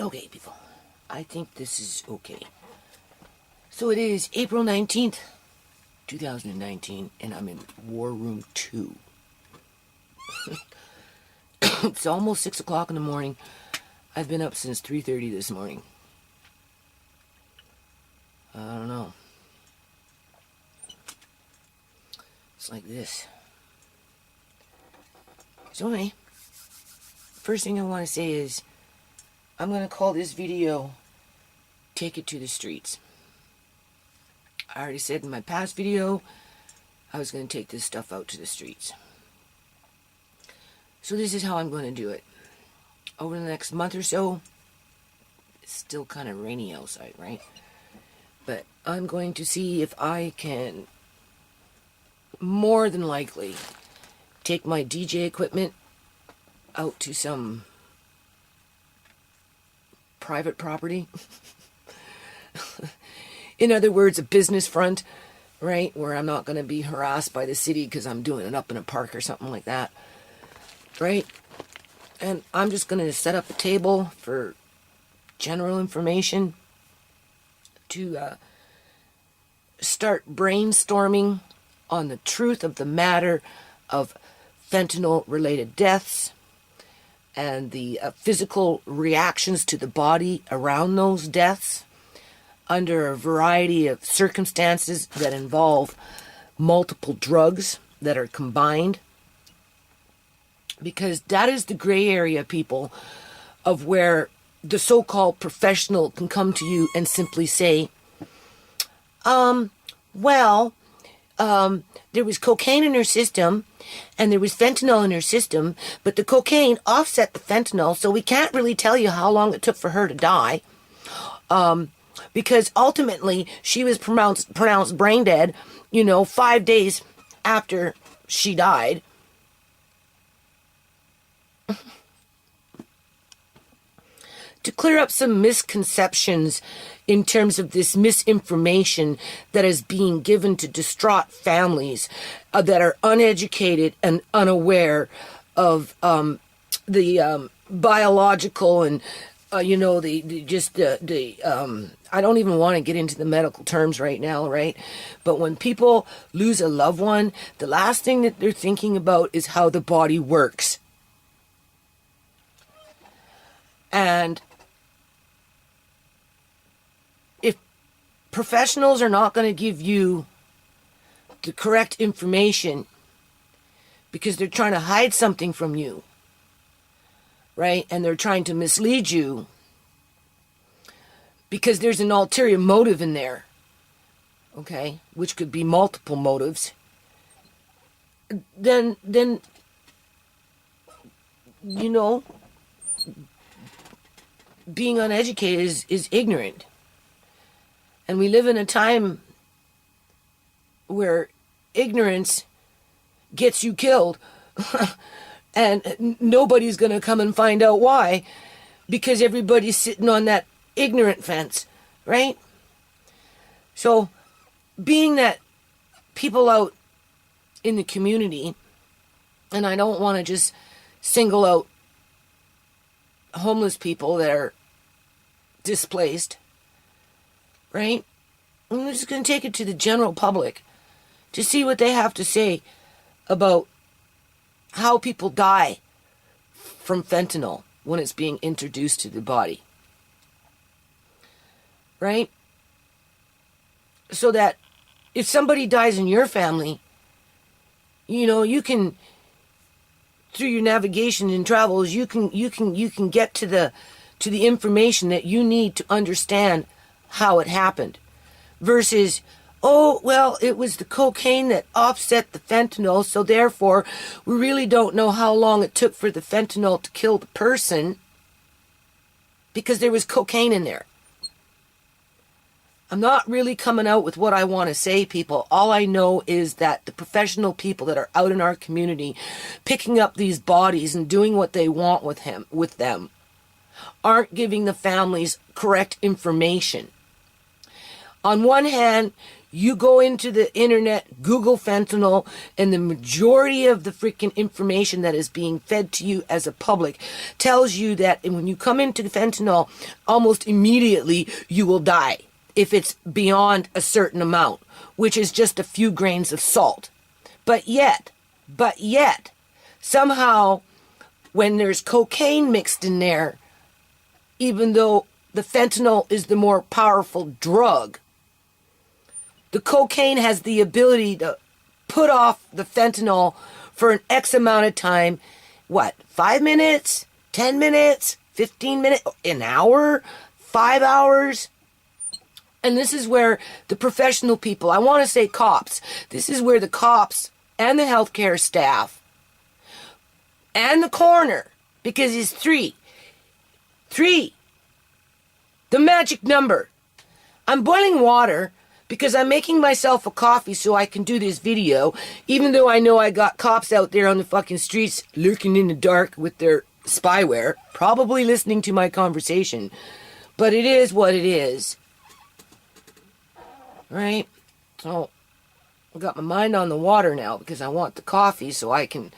Okay, people. I think this is okay. So it is April 19th, 2019, and I'm in War Room 2. It's almost 6 o'clock in the morning. I've been up since 3:30 this morning. I don't know. It's like this. So anyway, first thing I want to say is I'm going to call this video Take It to the Streets. I already said in my past video I was going to take this stuff out to the streets. So this is how I'm going to do it. Over the next month or so, it's still kind of rainy outside, right? But I'm going to see if I can, more than likely, take my DJ equipment out to some private property. In other words, a business front, right? Where I'm not going to be harassed by the city because I'm doing it up in a park or something like that, right? And I'm just going to set up a table for general information to start brainstorming on the truth of the matter of fentanyl-related deaths and the physical reactions to the body around those deaths under a variety of circumstances that involve multiple drugs that are combined. Because that is the gray area, people, of where the so-called professional can come to you and simply say, there was cocaine in her system and there was fentanyl in her system, but the cocaine offset the fentanyl, so we can't really tell you how long it took for her to die. Because ultimately she was pronounced brain dead, 5 days after she died. To clear up some misconceptions in terms of this misinformation that is being given to distraught families that are uneducated and unaware of the biological and I don't even want to get into the medical terms right now, right? But when people lose a loved one, the last thing that they're thinking about is how the body works. And if professionals are not going to give you the correct information because they're trying to hide something from you, right? And they're trying to mislead you because there's an ulterior motive in there, okay? Which could be multiple motives. Then being uneducated is ignorant. And we live in a time where ignorance gets you killed. And nobody's going to come and find out why, because everybody's sitting on that ignorant fence, right? So, being that people out in the community, and I don't want to just single out homeless people that are displaced, right? I'm just going to take it to the general public to see what they have to say about how people die from fentanyl when it's being introduced to the body. Right? So that if somebody dies in your family, you can, through your navigation and travels, you can get to the information that you need to understand how it happened. Versus, it was the cocaine that offset the fentanyl, so therefore we really don't know how long it took for the fentanyl to kill the person because there was cocaine in there. I'm not really coming out with what I want to say, people. All I know is that the professional people that are out in our community picking up these bodies and doing what they want with them aren't giving the families correct information. On one hand, You go into the internet, Google fentanyl, and the majority of the freaking information that is being fed to you as a public tells you that when you come into fentanyl, almost immediately you will die if it's beyond a certain amount, which is just a few grains of salt. But yet, somehow, when there's cocaine mixed in there, even though the fentanyl is the more powerful drug, the cocaine has the ability to put off the fentanyl for an X amount of time. What, 5 minutes, 10 minutes, 15 minutes, an hour, 5 hours? And this is where the professional people, I want to say cops, this is where the cops and the healthcare staff and the coroner, because it's three, the magic number. I'm boiling water because I'm making myself a coffee so I can do this video, even though I know I got cops out there on the fucking streets lurking in the dark with their spyware, probably listening to my conversation. But it is what it is. Right? So I got my mind on the water now because I want the coffee so I can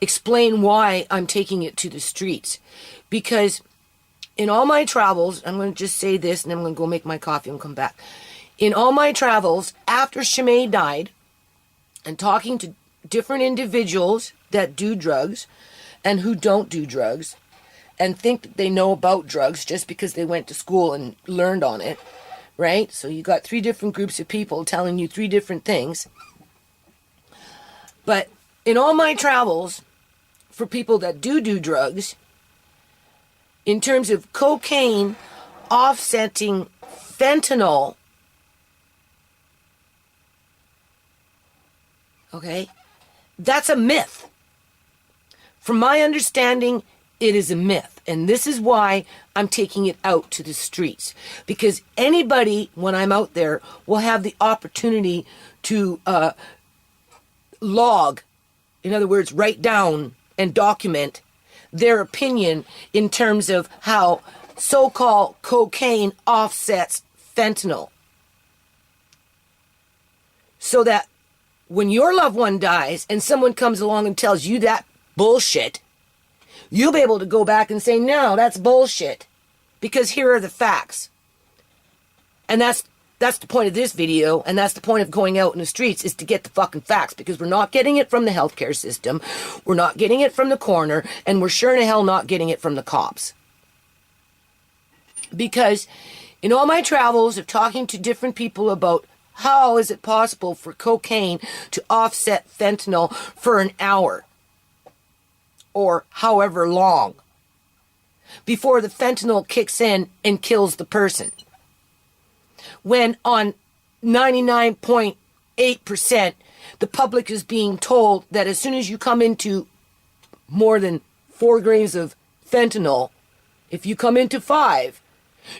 explain why I'm taking it to the streets. Because in all my travels, I'm going to just say this and then I'm going to go make my coffee and come back. In all my travels, after Shimei died, and talking to different individuals that do drugs and who don't do drugs, and think that they know about drugs just because they went to school and learned on it, right? So you got 3 different groups of people telling you 3 different things. But in all my travels, for people that do drugs, in terms of cocaine offsetting fentanyl, okay, that's a myth. From my understanding, it is a myth. And this is why I'm taking it out to the streets. Because anybody, when I'm out there, will have the opportunity to log, in other words, write down and document their opinion in terms of how so-called cocaine offsets fentanyl. So that when your loved one dies and someone comes along and tells you that bullshit, you'll be able to go back and say, no, that's bullshit. Because here are the facts. And that's the point of this video, and that's the point of going out in the streets, is to get the fucking facts, because we're not getting it from the healthcare system, we're not getting it from the coroner, and we're sure in hell not getting it from the cops. Because in all my travels of talking to different people about how is it possible for cocaine to offset fentanyl for an hour, or however long, before the fentanyl kicks in and kills the person. When on 99.8%, the public is being told that as soon as you come into more than 4 grains of fentanyl, if you come into 5,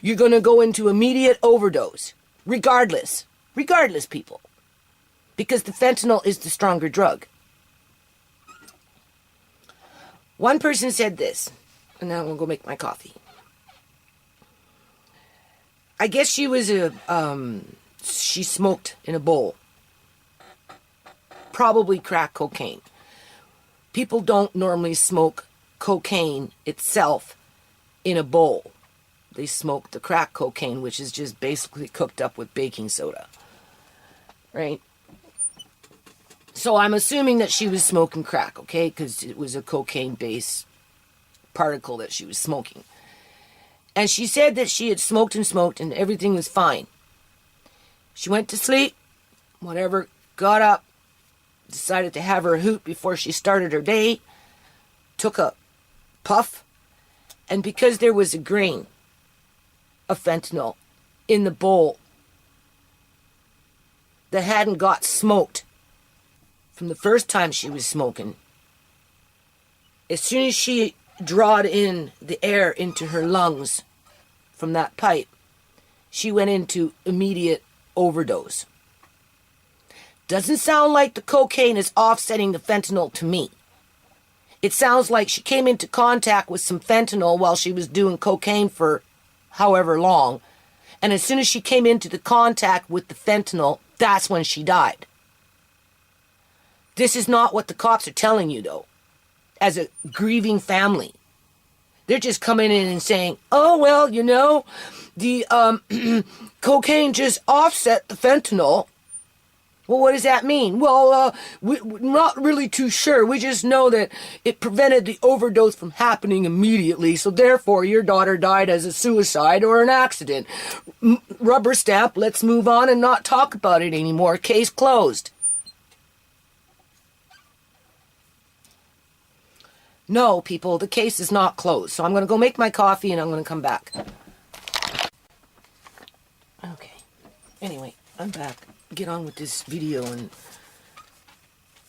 you're going to go into immediate overdose. Regardless, people. Because the fentanyl is the stronger drug. One person said this, and now I'm going to go make my coffee. I guess she was she smoked in a bowl. Probably crack cocaine. People don't normally smoke cocaine itself in a bowl. They smoke the crack cocaine, which is just basically cooked up with baking soda. Right? So I'm assuming that she was smoking crack, okay? Because it was a cocaine-based particle that she was smoking. And she said that she had smoked and everything was fine. She went to sleep, whatever, got up, decided to have her hoot before she started her day, took a puff, and because there was a grain of fentanyl in the bowl that hadn't got smoked from the first time she was smoking, as soon as she drawed in the air into her lungs from that pipe, she went into immediate overdose. Doesn't sound like the cocaine is offsetting the fentanyl to me. It sounds like she came into contact with some fentanyl while she was doing cocaine for however long, And as soon as she came into the contact with the fentanyl, that's when she died. This is not what the cops are telling you, though, as a grieving family. They're just coming in and saying, oh, well, you know, the cocaine just offset the fentanyl. Well, what does that mean? Well, we're not really too sure. We just know that it prevented the overdose from happening immediately, so therefore your daughter died as a suicide or an accident. Rubber stamp, let's move on and not talk about it anymore. Case closed. No, people, the case is not closed. So I'm going to go make my coffee and I'm going to come back. Okay. Anyway, I'm back. Get on with this video and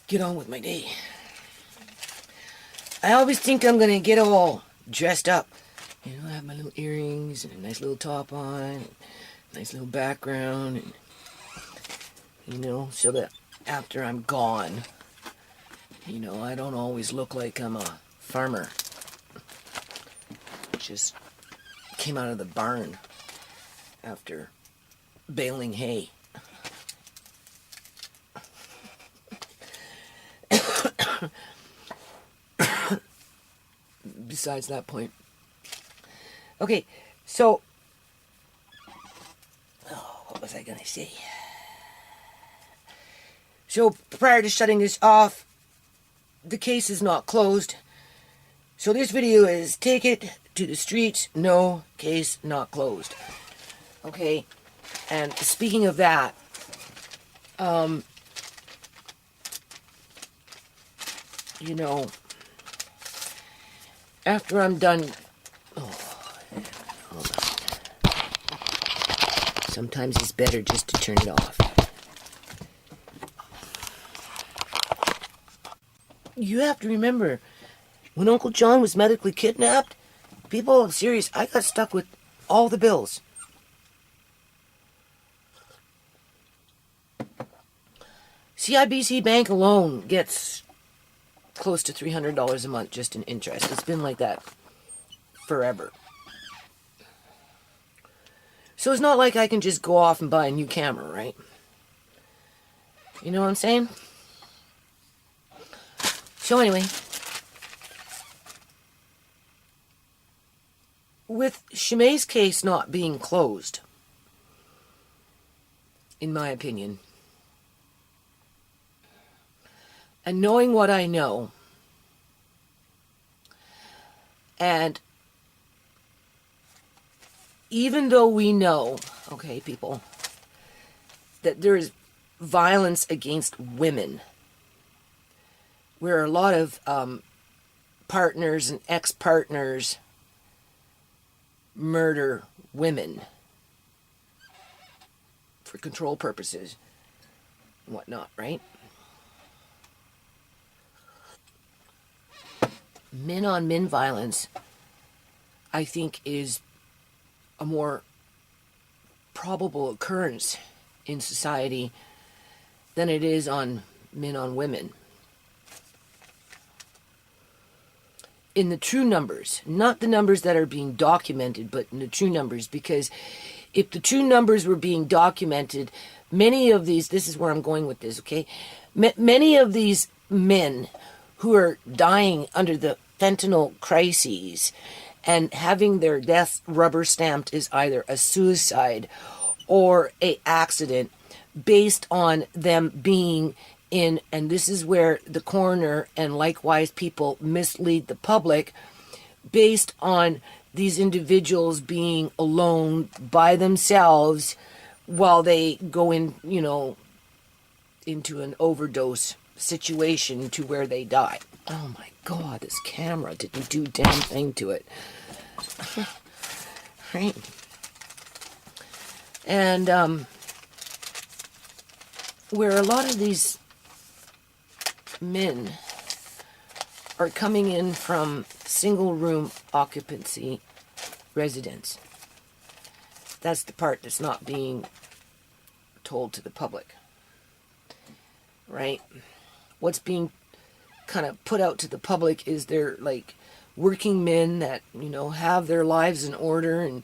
get on with my day. I always think I'm going to get all dressed up. You know, I have my little earrings and a nice little top on, nice little background, and, you know, so that after I'm gone, you know, I don't always look like I'm a farmer. Just came out of the barn after baling hay. Besides that point. Okay, so what was I gonna say? So prior to shutting this off, the case is not closed. So this video is take it to the streets, no, case not closed. Okay, and speaking of that, you know, after I'm done, hold on. Sometimes it's better just to turn it off. You have to remember, when Uncle John was medically kidnapped, people, serious, I got stuck with all the bills. CIBC Bank alone gets close to $300 a month just in interest. It's been like that forever. So it's not like I can just go off and buy a new camera, right? You know what I'm saying? So anyway, with Shimei's case not being closed, in my opinion, and knowing what I know, and even though we know, okay, people, that there is violence against women, where a lot of partners and ex-partners murder women for control purposes and whatnot, right? Men-on-men violence, I think, is a more probable occurrence in society than it is on men-on-women. In the true numbers, not the numbers that are being documented, but in the true numbers, because if the true numbers were being documented, many of these, this is where I'm going with this, okay? Many of these men who are dying under the fentanyl crises and having their death rubber stamped as either a suicide or a accident based on them being in, and this is where the coroner and likewise people mislead the public, based on these individuals being alone by themselves while they go in, you know, into an overdose situation to where they die. Oh my God, this camera didn't do a damn thing to it. Right? And where a lot of these men are coming in from single room occupancy residence. That's the part that's not being told to the public. Right? What's being kind of put out to the public is they're like working men that, you know, have their lives in order and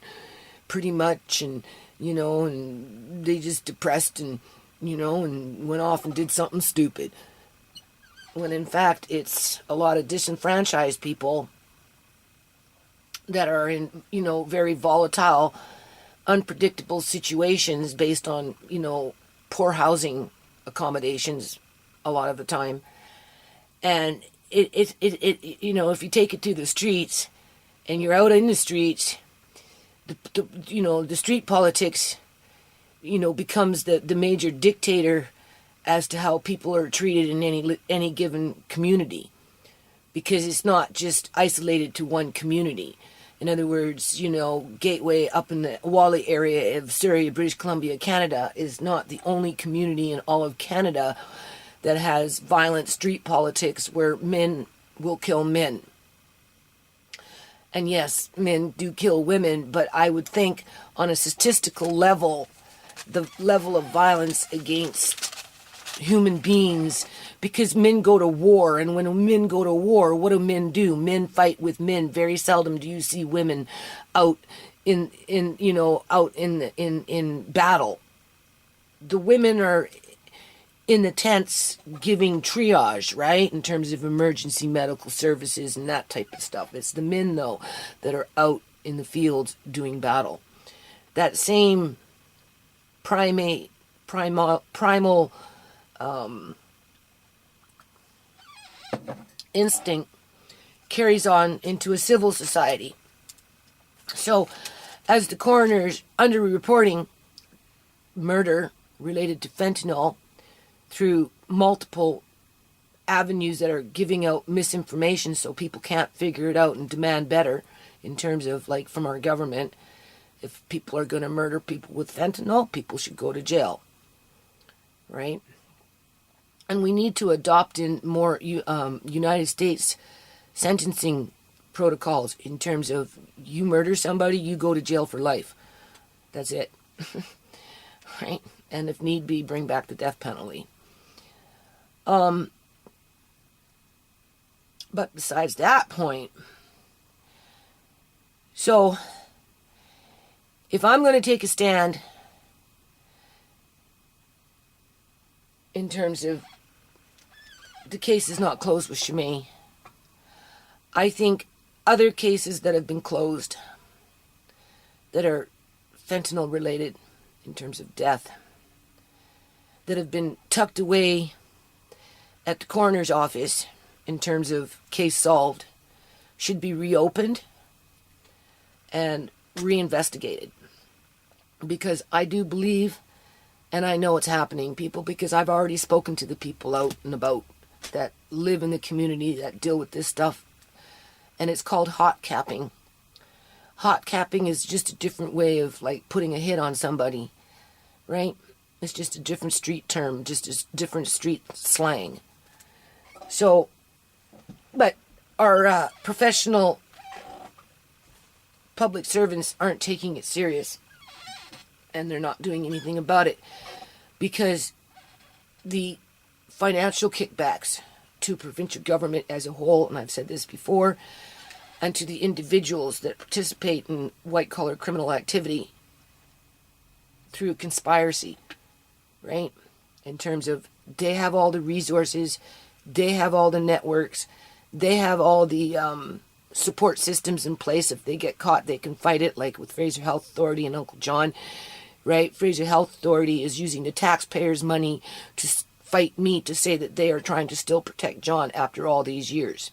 pretty much, and, and they just depressed and, and went off and did something stupid. When in fact, it's a lot of disenfranchised people that are in, very volatile, unpredictable situations based on, poor housing accommodations a lot of the time. And if you take it to the streets and you're out in the streets, the street politics, becomes the major dictator as to how people are treated in any given community, because it's not just isolated to one community. In other words, Gateway up in the Wally area of Surrey, British Columbia, Canada, is not the only community in all of Canada that has violent street politics where men will kill men. And yes, men do kill women, but I would think on a statistical level, the level of violence against human beings, because men go to war, and when men go to war, what do? Men fight with men. Very seldom do you see women out in battle. The women are in the tents giving triage, right, in terms of emergency medical services and that type of stuff. It's the men, though, that are out in the fields doing battle. That same primal instinct carries on into a civil society. So, as the coroner's underreporting murder related to fentanyl through multiple avenues that are giving out misinformation so people can't figure it out and demand better in terms of, like, from our government, if people are going to murder people with fentanyl, people should go to jail, right? And we need to adopt in more United States sentencing protocols in terms of, you murder somebody, you go to jail for life. That's it. Right? And if need be, bring back the death penalty. But besides that point, so if I'm going to take a stand in terms of the case is not closed with Shimei, I think other cases that have been closed that are fentanyl related in terms of death, that have been tucked away at the coroner's office in terms of case solved, should be reopened and reinvestigated. Because I do believe, and I know it's happening, people, because I've already spoken to the people out and about that live in the community that deal with this stuff, and it's called hot capping. Hot capping is just a different way of, like, putting a hit on somebody, right? It's just a different street term, just a different street slang. So, but our professional public servants aren't taking it serious, and they're not doing anything about it, because the financial kickbacks to provincial government as a whole, and I've said this before, and to the individuals that participate in white-collar criminal activity through conspiracy, right? In terms of, they have all the resources, they have all the networks, they have all the support systems in place. If they get caught, they can fight it, like with Fraser Health Authority and Uncle John, right? Fraser Health Authority is using the taxpayers' money to fight me to say that they are trying to still protect John after all these years.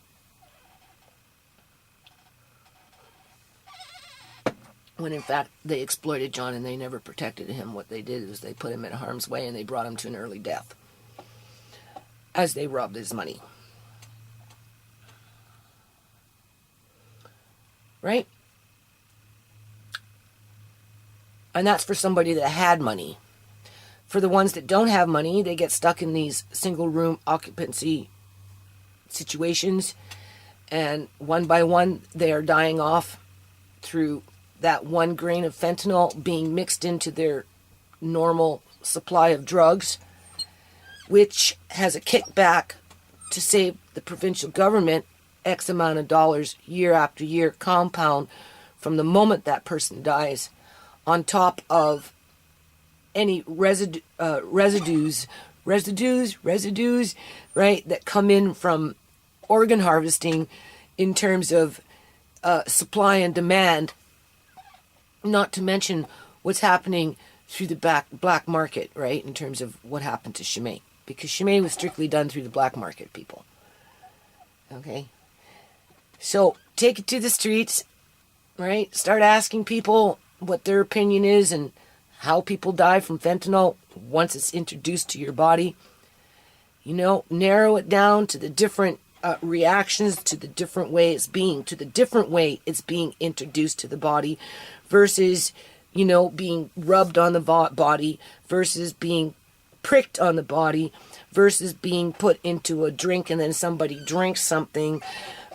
When in fact they exploited John and they never protected him. What they did is they put him in harm's way and they brought him to an early death as they robbed his money. Right? And that's for somebody that had money. For the ones that don't have money, they get stuck in these single room occupancy situations, and one by one they are dying off through that 1 grain of fentanyl being mixed into their normal supply of drugs, which has a kickback to save the provincial government X amount of dollars year after year, compound from the moment that person dies, on top of any residues, right, that come in from organ harvesting in terms of supply and demand, not to mention what's happening through the black market, right, in terms of what happened to Chimay. Because Chimay was strictly done through the black market, people. Okay? So, take it to the streets, right? Start asking people what their opinion is and how people die from fentanyl once it's introduced to your body. You know, narrow it down to the different reactions, to the different way it's being introduced to the body versus, you know, being rubbed on the body versus being pricked on the body versus being put into a drink and then somebody drinks something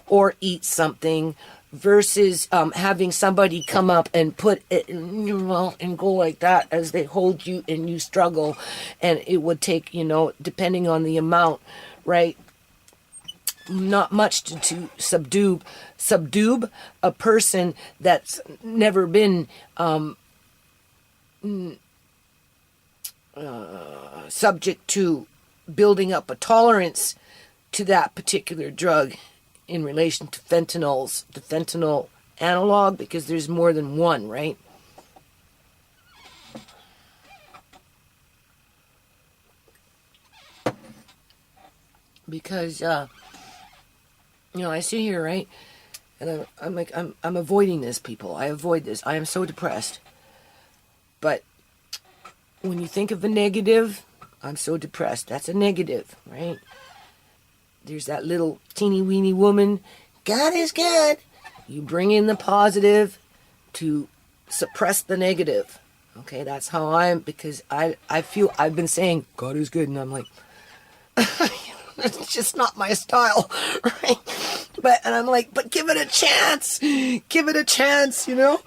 or eats something versus having somebody come up and put it in your mouth and go like that as they hold you and you struggle, and it would take, you know, depending on the amount, right, not much to subdue a person that's never been subject to building up a tolerance to that particular drug in relation to fentanyls, the fentanyl analog, because there's more than one, right? Because, you know, I sit here, right, and I'm avoiding this, people. I avoid this. I am so depressed. But when you think of a negative, I'm so depressed. That's a negative, right? There's that little teeny weeny woman. God is good. You bring in the positive to suppress the negative. Okay, that's how I'm, because I feel I've been saying God is good, and I'm like, it's just not my style, right? And I'm like, but give it a chance. Give it a chance, you know?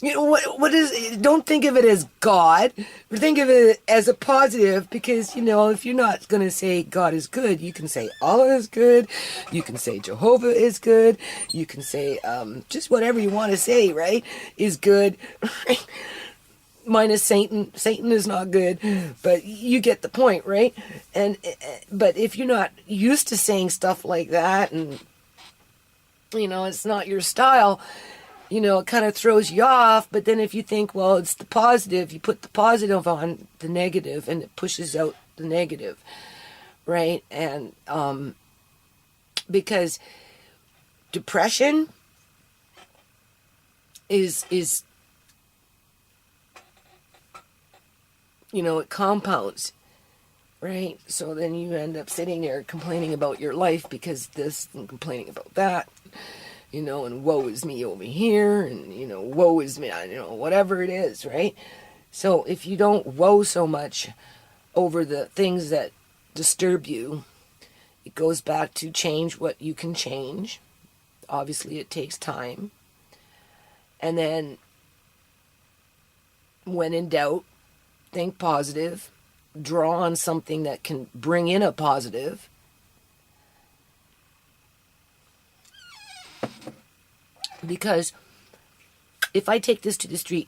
You know, what is, don't think of it as God, think of it as a positive, because, you know, if you're not going to say God is good, you can say Allah is good, you can say Jehovah is good, you can say just whatever you want to say, right, is good, right? Minus Satan. Satan is not good, but you get the point, right? And but if you're not used to saying stuff like that, and, you know, it's not your style, you know, it kind of throws you off. But then if you think, well, it's the positive, you put the positive on the negative and it pushes out the negative, right? And because depression is you know, it compounds, right? So then you end up sitting there complaining about your life because this and complaining about that, you know, and woe is me over here, and, you know, woe is me, you know, whatever it is, right? So if you don't woe so much over the things that disturb you, it goes back to change what you can change. Obviously, it takes time. And then, when in doubt, think positive, draw on something that can bring in a positive. Because if I take this to the street,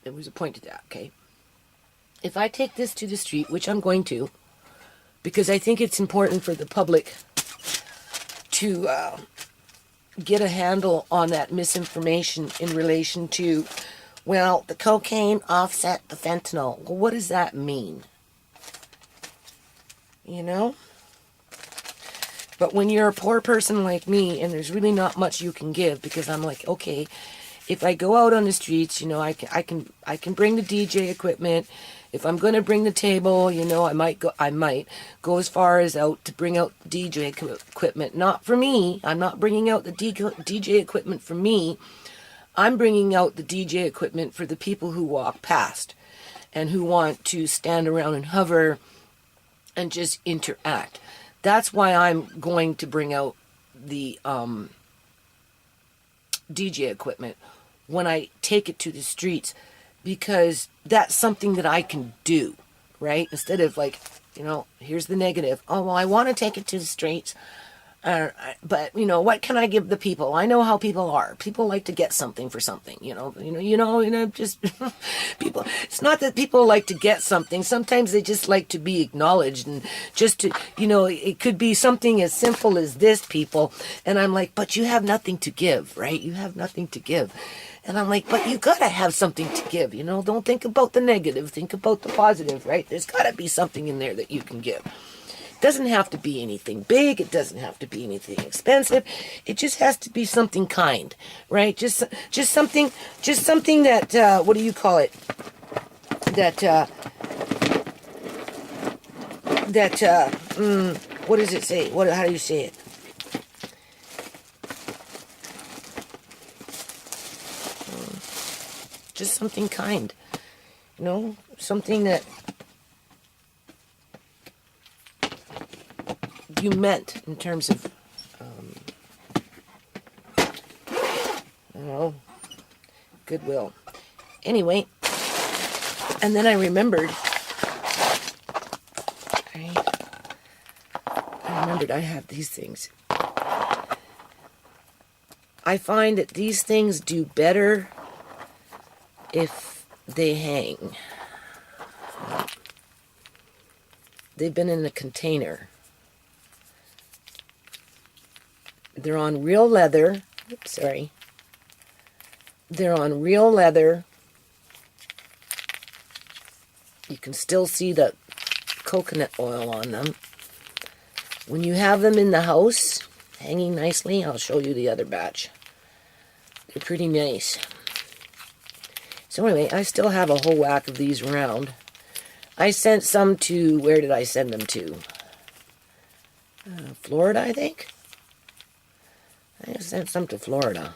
there was a point to that, okay? If I take this to the street, which I'm going to, because I think it's important for the public to get a handle on that misinformation in relation to, well, the cocaine offset the fentanyl. Well, what does that mean? You know? But when you're a poor person like me, and there's really not much you can give, because I'm like, okay, if I go out on the streets, you know, I can bring the DJ equipment. If I'm going to bring the table, you know, I might go as far as out to bring out DJ equipment. Not for me. I'm not bringing out the DJ equipment for me. I'm bringing out the DJ equipment for the people who walk past and who want to stand around and hover and just interact. That's why I'm going to bring out the DJ equipment when I take it to the streets, because that's something that I can do, right? Instead of like, you know, here's the negative. Oh, well, I want to take it to the streets. But what can I give the people? I know how people are. People like to get something for something. Just people. It's not that people like to get something. Sometimes they just like to be acknowledged, and just to, it could be something as simple as this, people. And I'm like, but you have nothing to give, right? You have nothing to give. And I'm like, but you gotta have something to give. Don't think about the negative. Think about the positive, right? There's gotta be something in there that you can give. Doesn't have to be anything big. It doesn't have to be anything expensive. It just has to be something kind, right? Just something that what do you call it? What does it say? How do you say it? Just something kind, something that you meant in terms of, goodwill. Anyway, and then I remembered, I have these things. I find that these things do better if they hang. They've been in a container. They're on real leather. They're on real leather. You can still see the coconut oil on them. When you have them in the house, hanging nicely, I'll show you the other batch. They're pretty nice. So anyway, I still have a whole whack of these around. I sent some to, where did I send them to? Florida, I think. I sent some to Florida.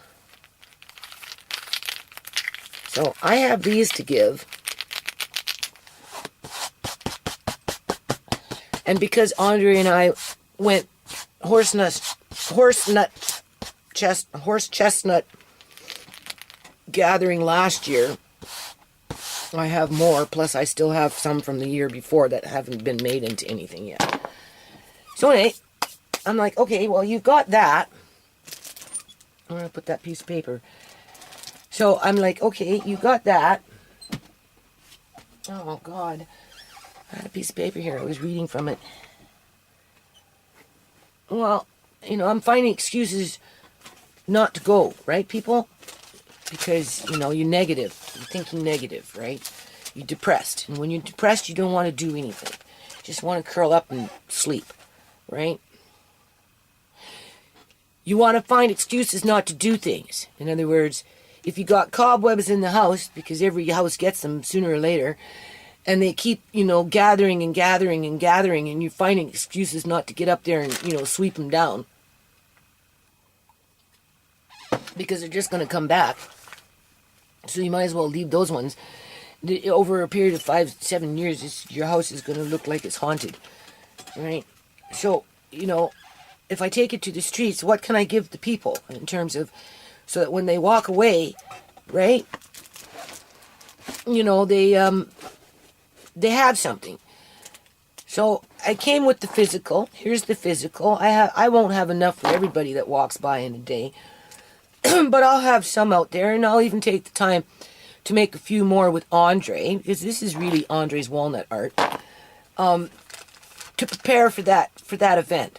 So I have these to give. And because Andre and I went horse chestnut gathering last year, I have more. Plus I still have some from the year before that haven't been made into anything yet. So anyway, I'm like, okay, well, you've got that. I'm going to put that piece of paper. So I'm like, okay, you got that. Oh, God. I had a piece of paper here. I was reading from it. Well, I'm finding excuses not to go, right, people? Because, you're negative. You're thinking negative, right? You're depressed. And when you're depressed, you don't want to do anything. You just want to curl up and sleep, right? You want to find excuses not to do things. In other words, if you got cobwebs in the house, because every house gets them sooner or later, and they keep, gathering and gathering and gathering, and you're finding excuses not to get up there and, sweep them down, because they're just going to come back. So you might as well leave those ones. Over a period of 5-7 years, your house is going to look like it's haunted, right? So, if I take it to the streets, what can I give the people in terms of, so that when they walk away, right, they have something. So I came with the physical. Here's the physical. I won't have enough for everybody that walks by in a day, but I'll have some out there, and I'll even take the time to make a few more with Andre, because this is really Andre's walnut art, to prepare for that event.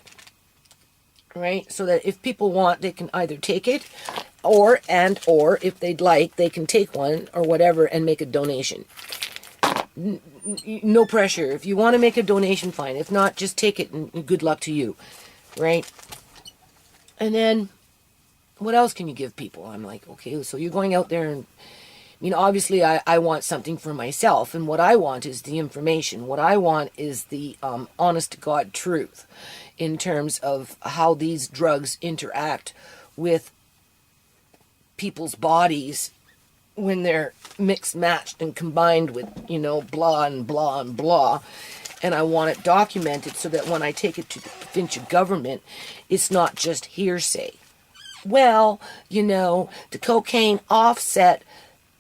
Right? So that if people want, they can either take it, or if they'd like, they can take one or whatever and make a donation. No pressure. If you want to make a donation, fine. If not, just take it and good luck to you. Right? And then, what else can you give people? I'm like, okay, so you're going out there and, obviously I want something for myself, and what I want is the information. What I want is the honest to God truth in terms of how these drugs interact with people's bodies when they're mixed, matched, and combined with, blah and blah and blah. And I want it documented so that when I take it to the provincial government, it's not just hearsay. Well, the cocaine offset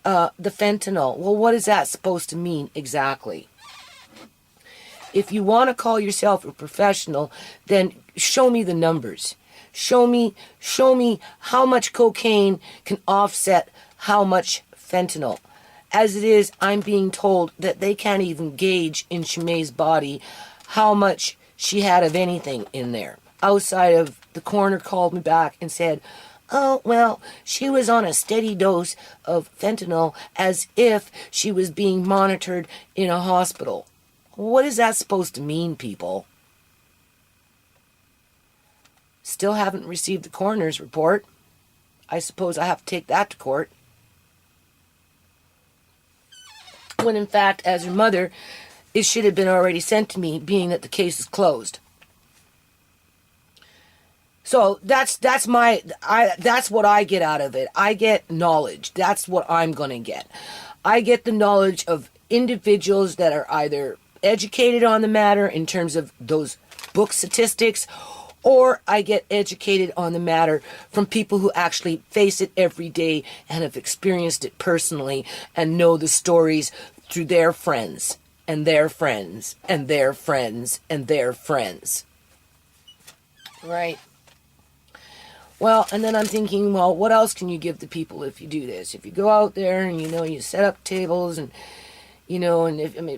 the fentanyl. Well, what is that supposed to mean exactly? If you want to call yourself a professional, then show me the numbers. Show me how much cocaine can offset how much fentanyl. As it is, I'm being told that they can't even gauge in Shimei's body how much she had of anything in there. Outside of the coroner called me back and said, oh, well, she was on a steady dose of fentanyl as if she was being monitored in a hospital. What is that supposed to mean, people? Still haven't received the coroner's report. I suppose I have to take that to court. When in fact, as her mother, it should have been already sent to me, being that the case is closed. So that's what I get out of it. I get knowledge. That's what I'm going to get. I get the knowledge of individuals that are either educated on the matter in terms of those book statistics, or I get educated on the matter from people who actually face it every day and have experienced it personally and know the stories through their friends and their friends and their friends and their friends. Right? Well, and then I'm thinking, well, what else can you give the people if you do this? If you go out there and, you set up tables and,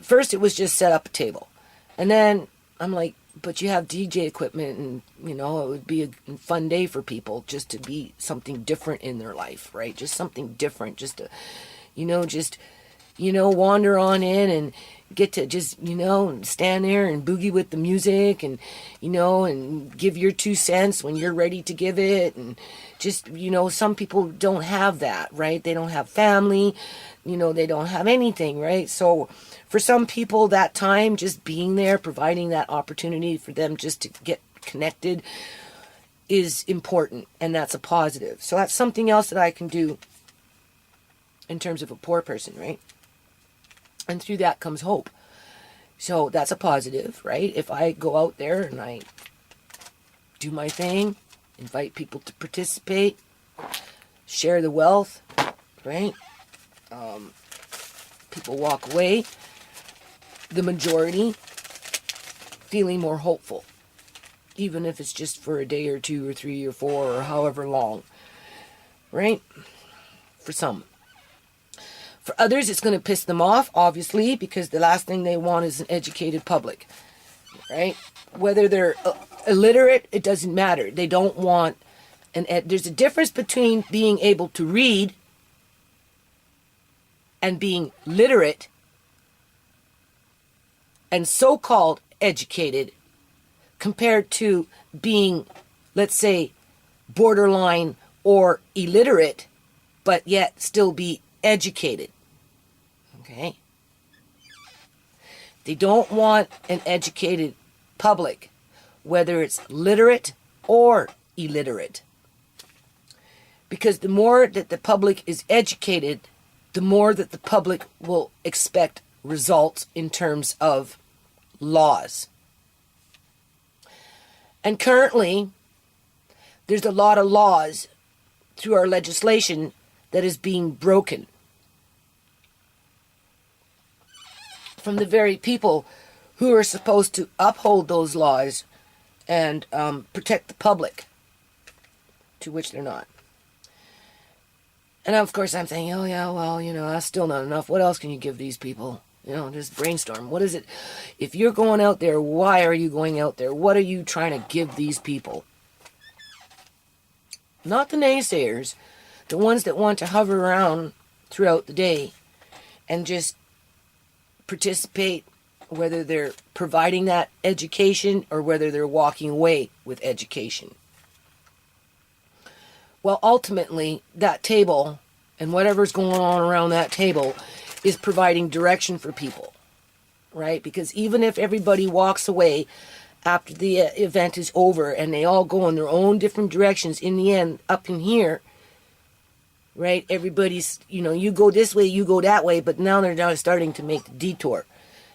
first it was just set up a table. And then I'm like, but you have DJ equipment and, it would be a fun day for people just to be something different in their life, right? Just something different, just to, wander on in and get to just, stand there and boogie with the music and, and give your 2 cents when you're ready to give it. And just, some people don't have that, right? They don't have family, they don't have anything, right? So for some people, that time, just being there, providing that opportunity for them just to get connected is important, and that's a positive. So that's something else that I can do in terms of a poor person, right? And through that comes hope. So that's a positive, right? If I go out there and I do my thing, invite people to participate, share the wealth, right? People walk away, the majority feeling more hopeful, even if it's just for a day or 2 or 3 or 4 or however long, right? For some. For others, it's going to piss them off, obviously, because the last thing they want is an educated public, right? Whether they're illiterate, it doesn't matter. They don't want there's a difference between being able to read and being literate and so-called educated compared to being, let's say, borderline or illiterate, but yet still be educated. Okay? They don't want an educated public, whether it's literate or illiterate. Because the more that the public is educated, the more that the public will expect results in terms of laws. And currently, there's a lot of laws through our legislation that is being broken from the very people who are supposed to uphold those laws and protect the public, to which they're not. And of course I'm saying, oh yeah, well, that's still not enough. What else can you give these people? Just brainstorm. What is it? If you're going out there, why are you going out there? What are you trying to give these people? Not the naysayers, the ones that want to hover around throughout the day and just participate, whether they're providing that education or whether they're walking away with education. Well, ultimately, that table and whatever's going on around that table is providing direction for people, right? Because even if everybody walks away after the event is over and they all go in their own different directions, in the end, up in here, right? Everybody's, you go this way, you go that way, but now they're now starting to make the detour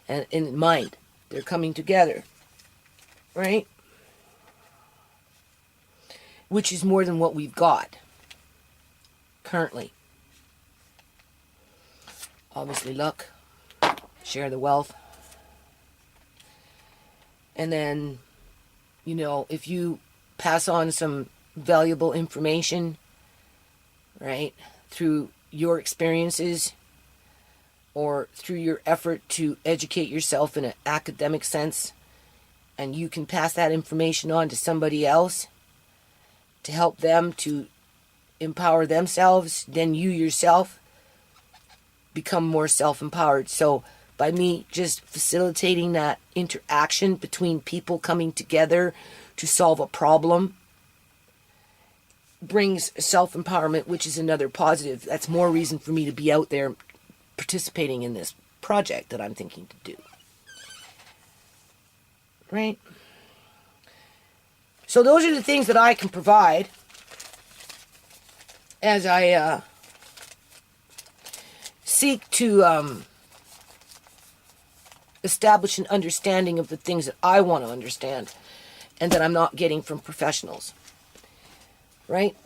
and in mind. They're coming together, right? Which is more than what we've got currently. Obviously, luck, share the wealth, And then, if you pass on some valuable information, right, through your experiences or through your effort to educate yourself in an academic sense, and you can pass that information on to somebody else to help them to empower themselves, then you yourself become more self-empowered. So by me just facilitating that interaction between people coming together to solve a problem brings self-empowerment, which is another positive. That's more reason for me to be out there participating in this project that I'm thinking to do. Right? So those are the things that I can provide as I seek to establish an understanding of the things that I want to understand and that I'm not getting from professionals. Right?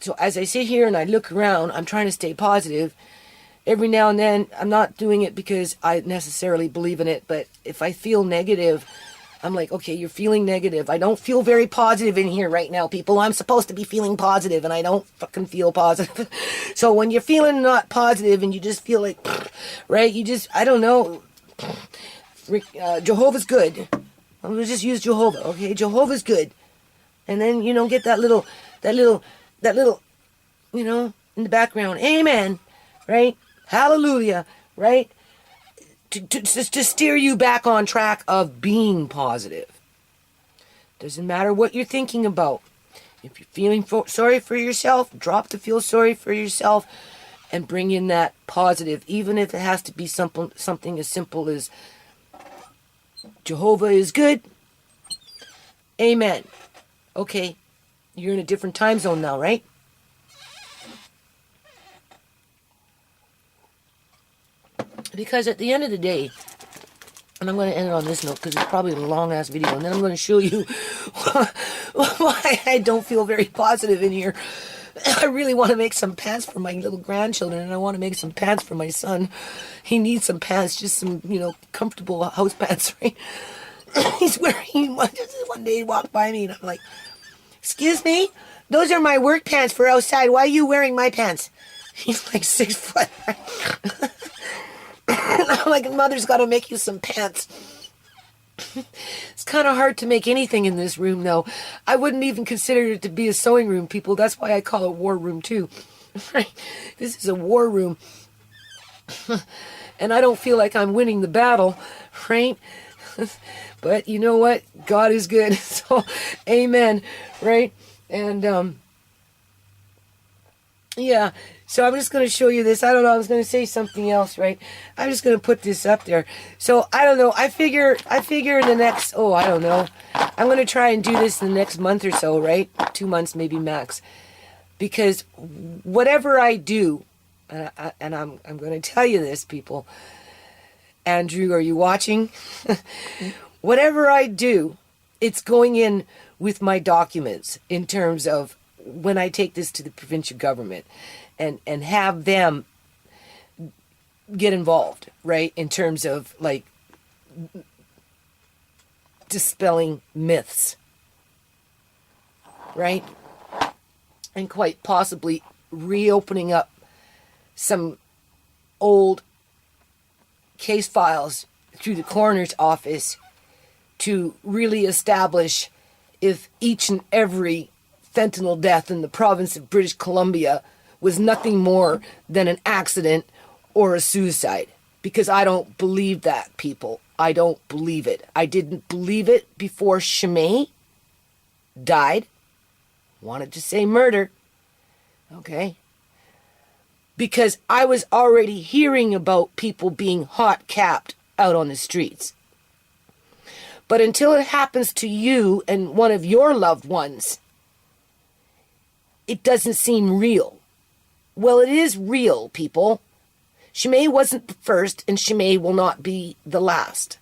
So as I sit here and I look around, I'm trying to stay positive. Every now and then, I'm not doing it because I necessarily believe in it, but if I feel negative, I'm like, okay, you're feeling negative. I don't feel very positive in here right now, people. I'm supposed to be feeling positive, and I don't fucking feel positive. So when you're feeling not positive and you just feel like, right, I don't know. Jehovah's good. Let's just use Jehovah, okay? Jehovah's good. And then, get that little, in the background. Amen, right? Hallelujah, right? To steer you back on track of being positive. Doesn't matter what you're thinking about. If you're feeling sorry for yourself, drop the feel sorry for yourself and bring in that positive, even if it has to be something as simple as Jehovah is good. Amen. Okay, you're in a different time zone now, right? Because at the end of the day, and I'm going to end it on this note because it's probably a long-ass video, and then I'm going to show you why I don't feel very positive in here. I really want to make some pants for my little grandchildren, and I want to make some pants for my son. He needs some pants, just some, comfortable house pants, right? He's wearing one. One day he walked by me, and I'm like, excuse me? Those are my work pants for outside. Why are you wearing my pants? He's like 6 foot. I'm like, mother's got to make you some pants. It's kind of hard to make anything in this room, though. I wouldn't even consider it to be a sewing room, people. That's why I call it war room, too. Right? This is a war room. And I don't feel like I'm winning the battle, right? But you know what? God is good. So, amen, right? And, yeah. So I'm just going to show you this. I don't know. I was going to say something else, right? I'm just going to put this up there. So I don't know. I figure in the next, I don't know. I'm going to try and do this in the next month or so, right? 2 months, maybe max. Because whatever I do, and I'm going to tell you this, people. Andrew, are you watching? Whatever I do, it's going in with my documents in terms of when I take this to the provincial government. And have them get involved, right? In terms of, like, dispelling myths, right? And quite possibly reopening up some old case files through the coroner's office to really establish if each and every fentanyl death in the province of British Columbia was nothing more than an accident or a suicide. Because I don't believe that, people. I don't believe it. I didn't believe it before Shimei died. Wanted to say murder. Okay? Because I was already hearing about people being hot-capped out on the streets. But until it happens to you and one of your loved ones, it doesn't seem real. Well, it is real, people. Shimei wasn't the first, and Shimei will not be the last.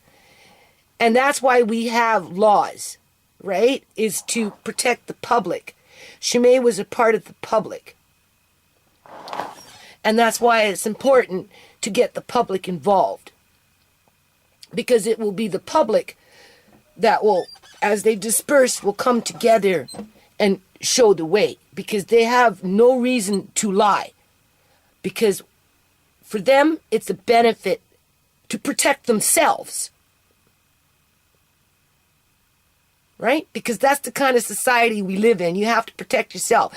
And that's why we have laws, right? Is to protect the public. Shimei was a part of the public. And that's why it's important to get the public involved. Because it will be the public that will, as they disperse, will come together and show the way, because they have no reason to lie, because for them it's a benefit to protect themselves, right? Because that's the kind of society we live in. You have to protect yourself.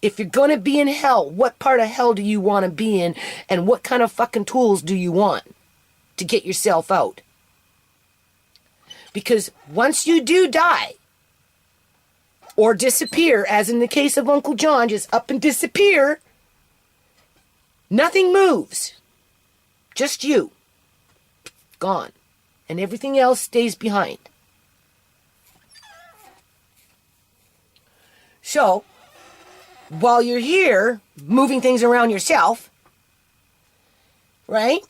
If you're going to be in hell, what part of hell do you want to be in, and what kind of fucking tools do you want to get yourself out? Because once you do die or disappear, as in the case of Uncle John, just up and disappear, nothing moves. Just you. Gone. And everything else stays behind. So, while you're here moving things around yourself, right?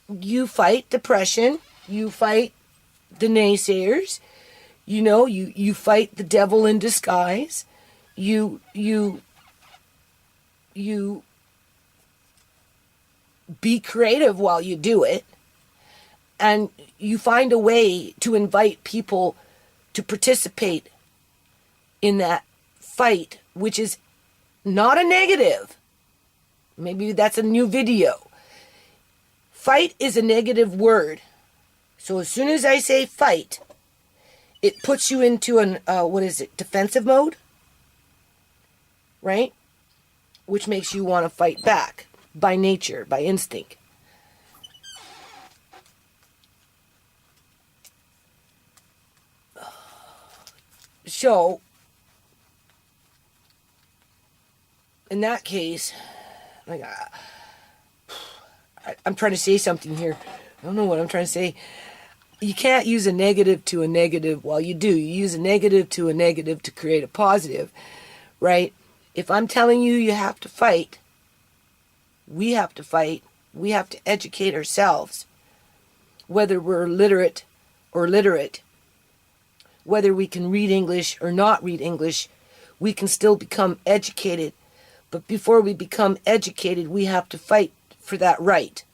You fight depression, you fight the naysayers, you fight the devil in disguise, you be creative while you do it, and you find a way to invite people to participate in that fight, which is not a negative. Maybe that's a new video. Fight is a negative word. So as soon as I say fight, it puts you into an, defensive mode? Right? Which makes you want to fight back by nature, by instinct. So, in that case, like, I'm trying to say something here. I don't know what I'm trying to say. You can't use a negative to a negative. Well, you do. You use a negative to create a positive, right? If I'm telling you you have to fight, we have to fight. We have to educate ourselves, whether we're literate or literate, whether we can read English or not read English, we can still become educated. But before we become educated, we have to fight for that right.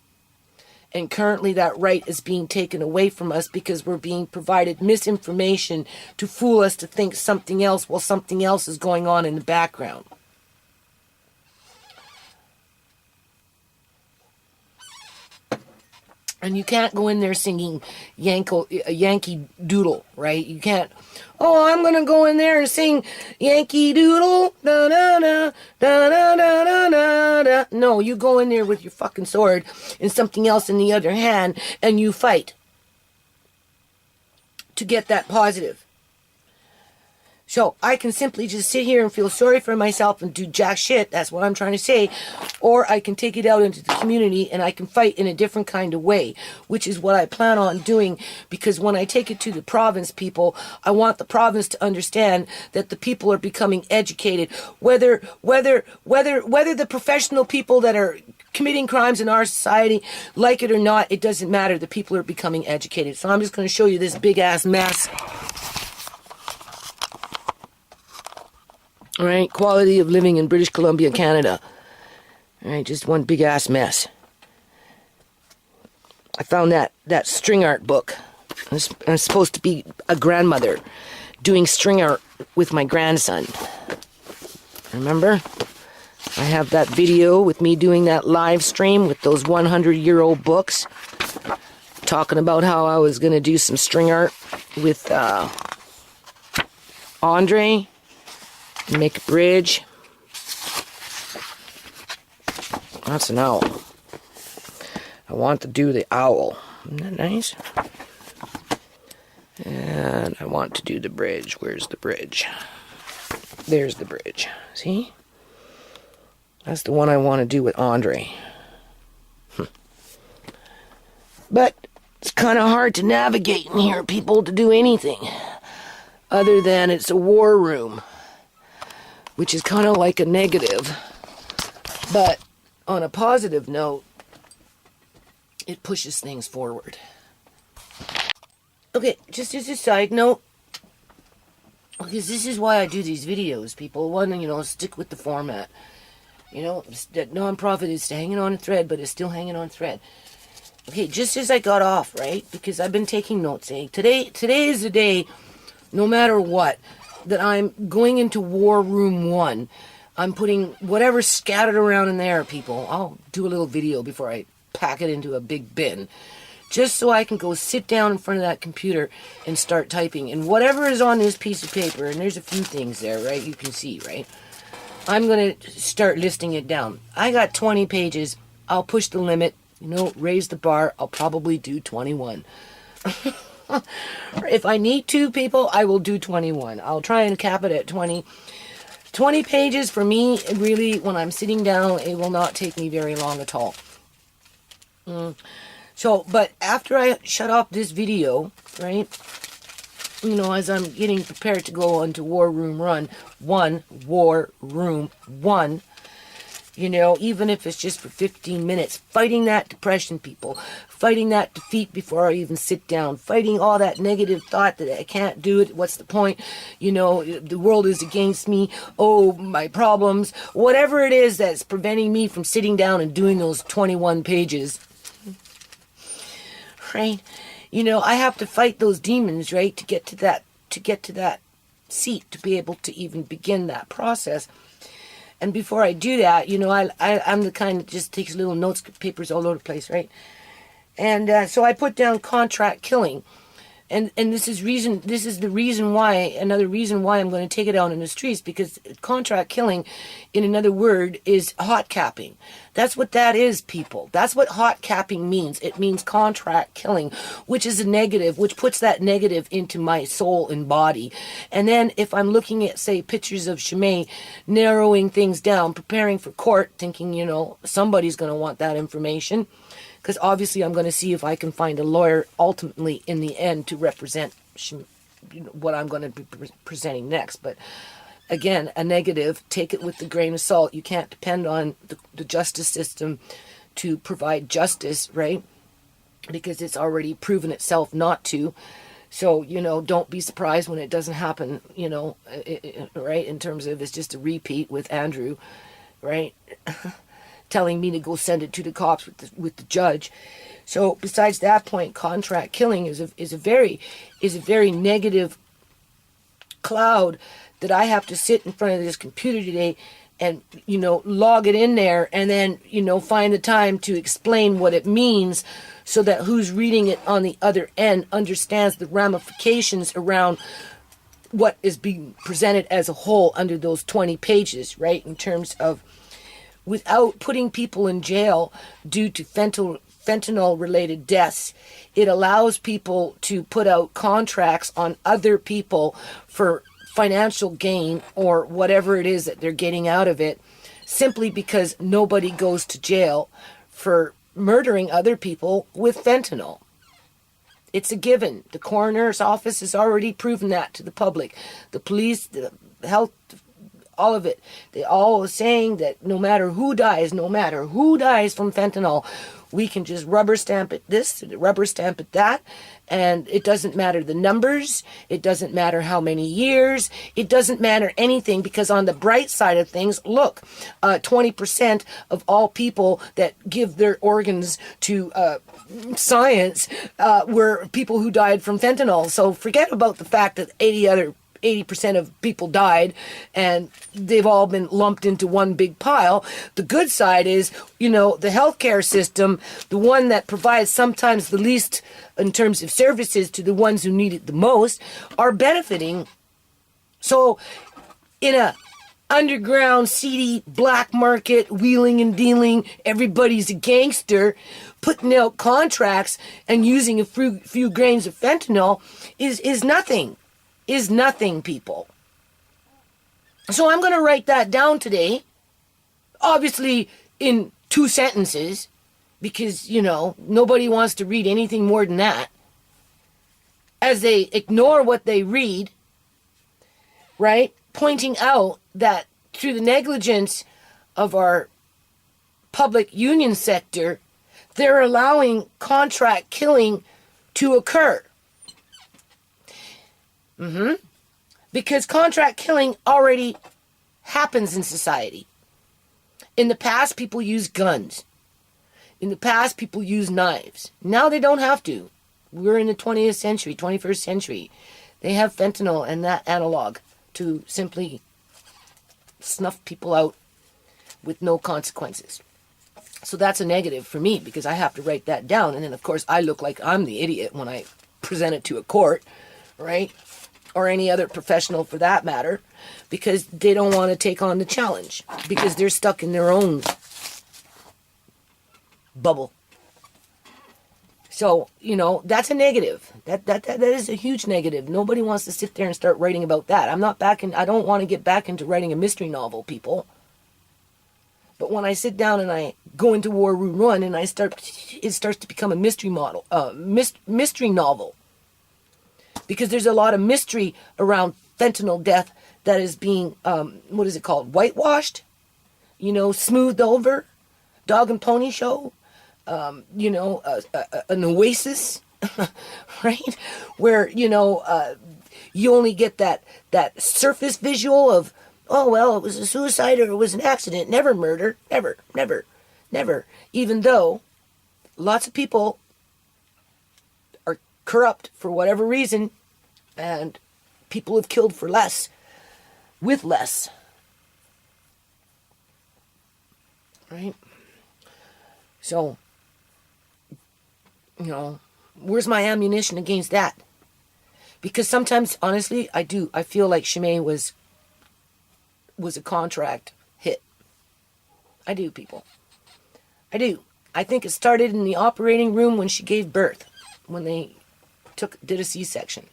And currently that right is being taken away from us because we're being provided misinformation to fool us to think something else while something else is going on in the background. And you can't go in there singing Yankee Doodle, right? You can't, I'm going to go in there and sing Yankee Doodle, da-da-da, da-da-da-da-da-da. No, you go in there with your fucking sword and something else in the other hand, and you fight to get that positive. So I can simply just sit here and feel sorry for myself and do jack shit. That's what I'm trying to say. Or I can take it out into the community and I can fight in a different kind of way, which is what I plan on doing. Because when I take it to the province people, I want the province to understand that the people are becoming educated. Whether the professional people that are committing crimes in our society like it or not, it doesn't matter. The people are becoming educated. So I'm just going to show you this big ass mess. All right, quality of living in British Columbia, Canada. All right, just one big ass mess. I found that string art book. I'm supposed to be a grandmother doing string art with my grandson. Remember? I have that video with me doing that live stream with those 100-year-old books, talking about how I was going to do some string art with Andre. Make a bridge. That's an owl. I want to do the owl. Isn't that nice? And I want to do the bridge. Where's the bridge? There's the bridge. See? That's the one I want to do with Andre. But it's kind of hard to navigate in here, people, to do anything other than it's a war room, which is kind of like a negative. But on a positive note, it pushes things forward. Okay, just as a side note, because this is why I do these videos, people. One, stick with the format. That non-profit is hanging on a thread, but it's still hanging on thread. Okay, just as I got off, right? Because I've been taking notes, eh? Today is the day, no matter what, that I'm going into War Room 1. I'm putting whatever scattered around in there, people. I'll do a little video before I pack it into a big bin. Just so I can go sit down in front of that computer and start typing. And whatever is on this piece of paper, and there's a few things there, right? You can see, right? I'm going to start listing it down. I got 20 pages. I'll push the limit, raise the bar. I'll probably do 21. If I need to, people, I will do 21. I'll try and cap it at 20. 20 pages for me, really, when I'm sitting down, it will not take me very long at all. So, but after I shut off this video, right, as I'm getting prepared to go onto War Room 1, even if it's just for 15 minutes, fighting that depression, people, fighting that defeat before I even sit down, fighting all that negative thought that I can't do it, what's the point, the world is against me, oh, my problems, whatever it is that's preventing me from sitting down and doing those 21 pages, right? I have to fight those demons, right, to get to that seat, to be able to even begin that process. And before I do that, I'm the kind that just takes little notes, papers all over the place, right? And so I put down contract killing. And this is the reason why, another reason why I'm going to take it out in the streets, because contract killing, in another word, is hot capping. That's what that is, people. That's what hot capping means. It means contract killing, which is a negative, which puts that negative into my soul and body. And then if I'm looking at, say, pictures of Shimei, narrowing things down, preparing for court, thinking, somebody's going to want that information, because obviously I'm going to see if I can find a lawyer ultimately in the end to represent what I'm going to be presenting next. But again, a negative, take it with a grain of salt. You can't depend on the justice system to provide justice, right? Because it's already proven itself not to. So, don't be surprised when it doesn't happen, right? In terms of it's just a repeat with Andrew, right? Telling me to go send it to the cops with the judge. So besides that point, contract killing is a very negative cloud that I have to sit in front of this computer today and log it in there and then find the time to explain what it means so that who's reading it on the other end understands the ramifications around what is being presented as a whole under those 20 pages, right? In terms of without putting people in jail due to fentanyl-related deaths, it allows people to put out contracts on other people for financial gain or whatever it is that they're getting out of it, simply because nobody goes to jail for murdering other people with fentanyl. It's a given. The coroner's office has already proven that to the public. The police, the health, all of it. They all are saying that no matter who dies from fentanyl, we can just rubber stamp it this, rubber stamp it that, and it doesn't matter the numbers, it doesn't matter how many years, it doesn't matter anything, because on the bright side of things, look, 20% of all people that give their organs to science were people who died from fentanyl. So forget about the fact that 80% of people died and they've all been lumped into one big pile. The good side is, the healthcare system, the one that provides sometimes the least in terms of services to the ones who need it the most, are benefiting. So in a underground, seedy, black market, wheeling and dealing, everybody's a gangster, putting out contracts and using a few grains of fentanyl is nothing. Is nothing, people. So I'm going to write that down today, obviously in 2 sentences, because, nobody wants to read anything more than that. As they ignore what they read, right? Pointing out that through the negligence of our public union sector, they're allowing contract killing to occur. Because contract killing already happens in society. In the past, people used guns. In the past, people used knives. Now they don't have to. We're in the 20th century, 21st century. They have fentanyl and that analog to simply snuff people out with no consequences. So that's a negative for me because I have to write that down. And then, of course, I look like I'm the idiot when I present it to a court, right? Or any other professional for that matter, because they don't want to take on the challenge because they're stuck in their own bubble. So, that's a negative. That is a huge negative. Nobody wants to sit there and start writing about that. I don't want to get back into writing a mystery novel, people. But when I sit down and I go into War Room 1 and it starts to become a mystery novel. Because there's a lot of mystery around fentanyl death that is being, whitewashed? Smoothed over? Dog and pony show? An oasis, right? Where, you only get that surface visual of, oh, well, it was a suicide or it was an accident, never murder, never, never, never. Even though lots of people are corrupt for whatever reason and people have killed for less, with less. Right? So, where's my ammunition against that? Because sometimes, honestly, I feel like Shimei was a contract hit. I do, people. I do. I think it started in the operating room when she gave birth, when they did a C-section.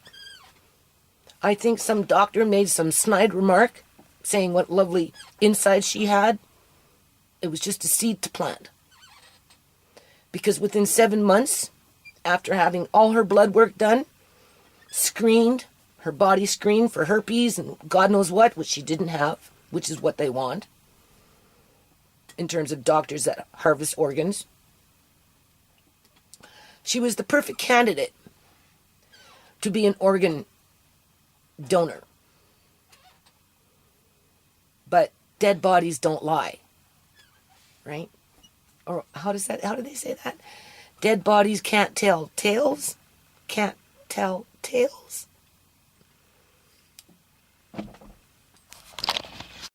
I think some doctor made some snide remark saying what lovely insides she had. It was just a seed to plant. Because within 7 months, after having all her blood work done, her body screened for herpes and God knows what, which she didn't have, which is what they want, in terms of doctors that harvest organs. She was the perfect candidate to be an organ donor. But dead bodies don't lie, right? Or how do they say that? Dead bodies can't tell tales? Can't tell tales?